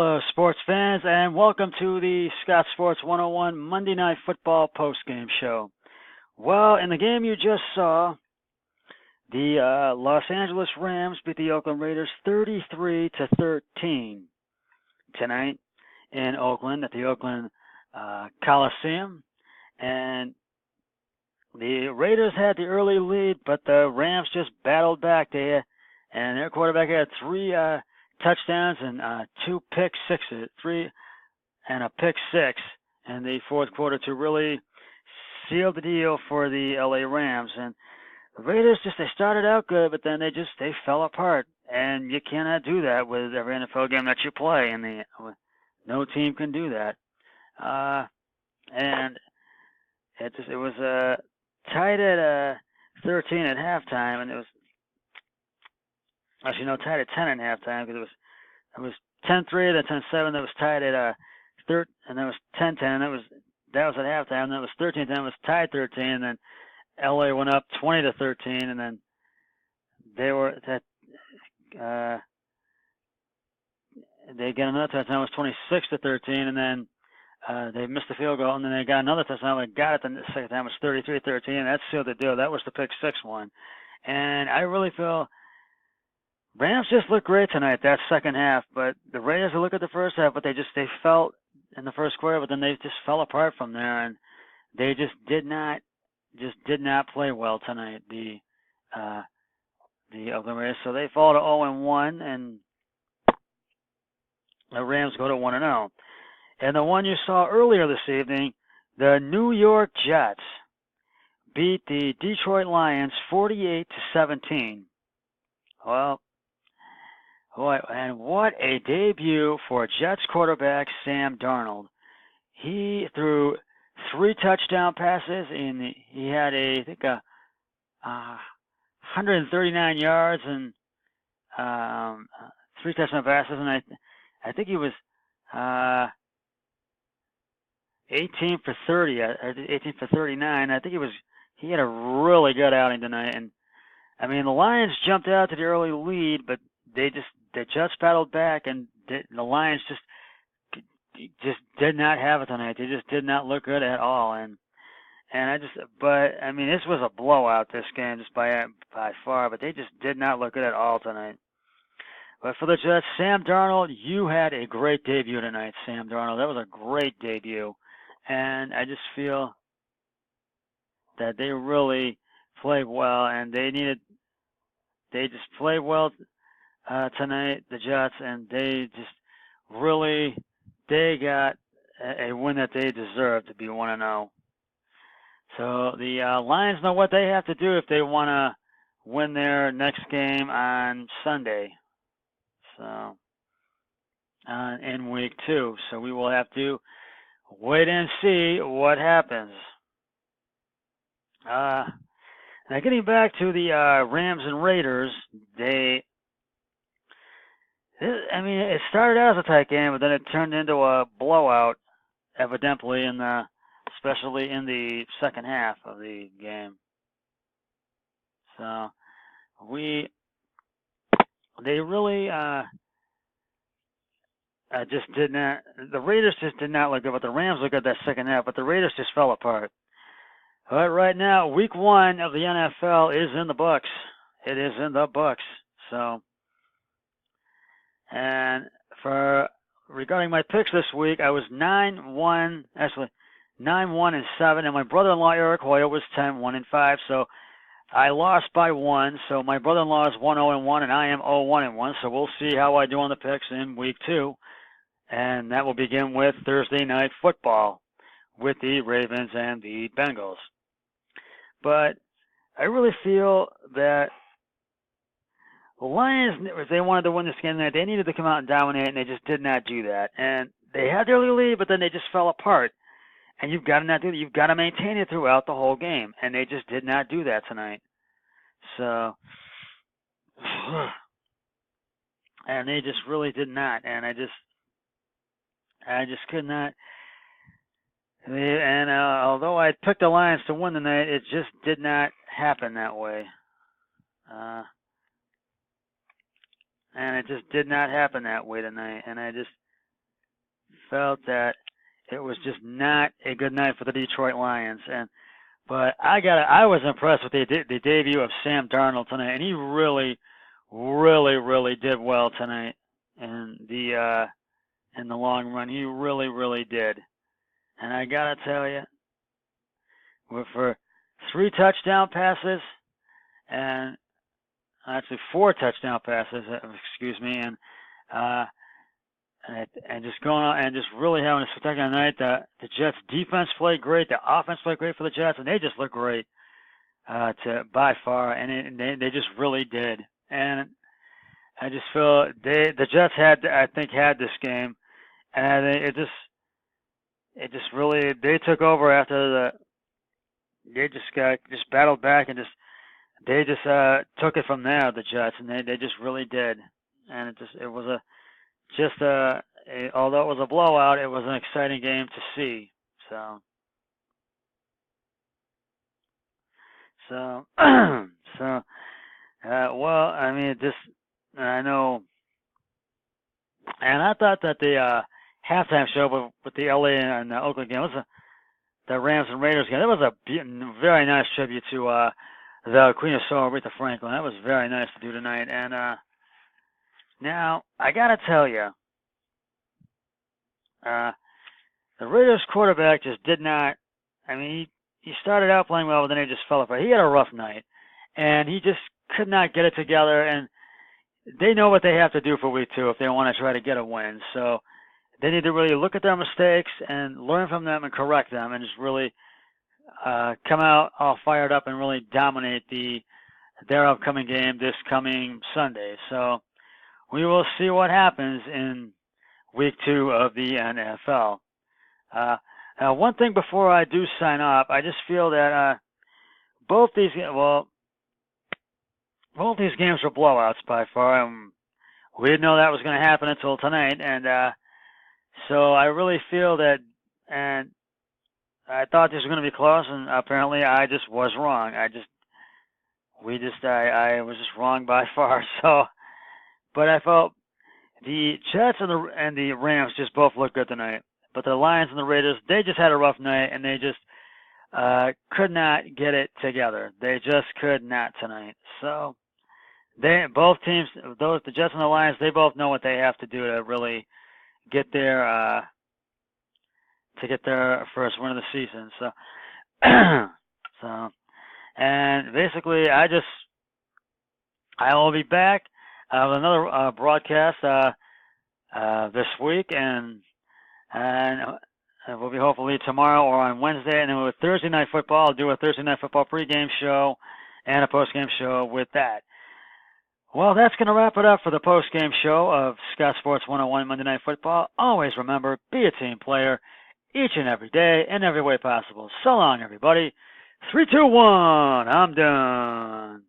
Hello, sports fans, and welcome to the Scott Sports 101 Monday Night Football postgame show. Well, in the game you just saw, the Los Angeles Rams beat the Oakland Raiders 33 to 13 tonight in Oakland at the Oakland Coliseum, and the Raiders had the early lead, but the Rams just battled back. And their quarterback had three touchdowns and two pick sixes, three and a pick six in the fourth quarter to really seal the deal for the LA Rams. And the Raiders they started out good, but then they fell apart. And you cannot do that with every NFL game that you play. No team can do that. And it was tied at 13 at halftime, and it was actually no tied at 10 at halftime because it was 10-3, then 10-7. That was tied at and then it was 10-10. That was at halftime. Then it was 13-10. It was tied 13, and then LA went up 20 to 13, and then they got another touchdown. It was 26 to 13, and then they missed the field goal, and then they got another touchdown. They got it the second time. It was 33-13, and that sealed the deal. That was the pick six one, and I really feel Rams just looked great tonight, that second half, but the Raiders look at the first half, but they felt in the first quarter, but then they just fell apart from there, and they just did not play well tonight, the Oakland Raiders. So they fall to 0-1, and the Rams go to 1-0. And the one you saw earlier this evening, the New York Jets beat the Detroit Lions 48-17. Well, boy, and what a debut for Jets quarterback Sam Darnold. He threw three touchdown passes, and he had I think a 139 yards and three touchdown passes, and I think he was 18 for 30, 18 for 39. I think he had a really good outing tonight, and I mean the Lions jumped out to the early lead, but the Jets battled back, and the Lions just did not have it tonight. They just did not look good at all, but I mean this was a blowout, this game, just by far, but they just did not look good at all tonight. But for the Jets, Sam Darnold, you had a great debut tonight, Sam Darnold. That was a great debut, and I just feel that they really played well, and they just played well tonight, the Jets, and they got a win that they deserved to be 1-0. So the Lions know what they have to do if they want to win their next game on Sunday. So in week 2. So we will have to wait and see what happens. Now getting back to the Rams and Raiders, it started out as a tight game, but then it turned into a blowout, evidently, especially in the second half of the game. So they really just did not. The Raiders just did not look good, but the Rams looked good that second half. But the Raiders just fell apart. But right now, week 1 of the NFL is in the books. It is in the books. So. And regarding my picks this week, I was 9-1, actually 9-1-7, and my brother-in-law Eric Hoyle was 10-1-5. So I lost by 1. So my brother-in-law is 1-0-1, and I am 0-1-1. So we'll see how I do on the picks in week 2, and that will begin with Thursday night football with the Ravens and the Bengals. But I really feel that the Lions, if they wanted to win this game, they needed to come out and dominate, and they just did not do that. And they had their lead, but then they just fell apart. And you've got to not do that. You've got to maintain it throughout the whole game, and they just did not do that tonight. So, and they just really did not. And I just could not. And although I picked the Lions to win tonight, it just did not happen that way. And it just did not happen that way tonight. And felt that it was just not a good night for the Detroit Lions. But I was impressed with the debut of Sam Darnold tonight, and he really, really, really did well tonight in the long run. He really, really did. And I gotta tell you, for 3 touchdown passes and actually 4 touchdown passes, excuse me, and just going on and just really having a spectacular night. The Jets defense played great. The offense played great for the Jets, and they just looked great by far. And they just really did. And I just feel the Jets had this game, and it just really they took over after they just battled back and they just took it from there, the Jets, and they just really did. And it was although it was a blowout, it was an exciting game to see. So well, I mean, I know, and I thought that the halftime show with the LA and the Oakland game the Rams and Raiders game. It was a very nice tribute to the Queen of Soul, Aretha Franklin. That was very nice to do tonight. And now I gotta tell you, the Raiders quarterback just did not. I mean, he started out playing well, but then he just fell apart. He had a rough night, and he just could not get it together. And they know what they have to do for week 2 if they want to try to get a win. So they need to really look at their mistakes and learn from them and correct them, and just really come out all fired up and really dominate their upcoming game this coming Sunday. So we will see what happens in week 2 of the NFL. Now, one thing before I do sign off, I just feel that both these games were blowouts by far. We didn't know that was going to happen until tonight, and so I really feel that, and I thought this was going to be close, and apparently I just was wrong. I was just wrong by far. So, but I felt the Jets and the Rams just both looked good tonight. But the Lions and the Raiders, they just had a rough night, and they just could not get it together. They just could not tonight. So both teams, the Jets and the Lions, they both know what they have to do to really get their first win of the season. So and basically, I will be back with another broadcast this week, and we'll be hopefully tomorrow or on Wednesday, and then with Thursday Night Football, I'll do a Thursday Night Football pregame show and a postgame show with that. Well, that's going to wrap it up for the postgame show of Scott Sports 101 Monday Night Football. Always remember, be a team player each and every day in every way possible. So long, everybody. 3, 2, 1. I'm done.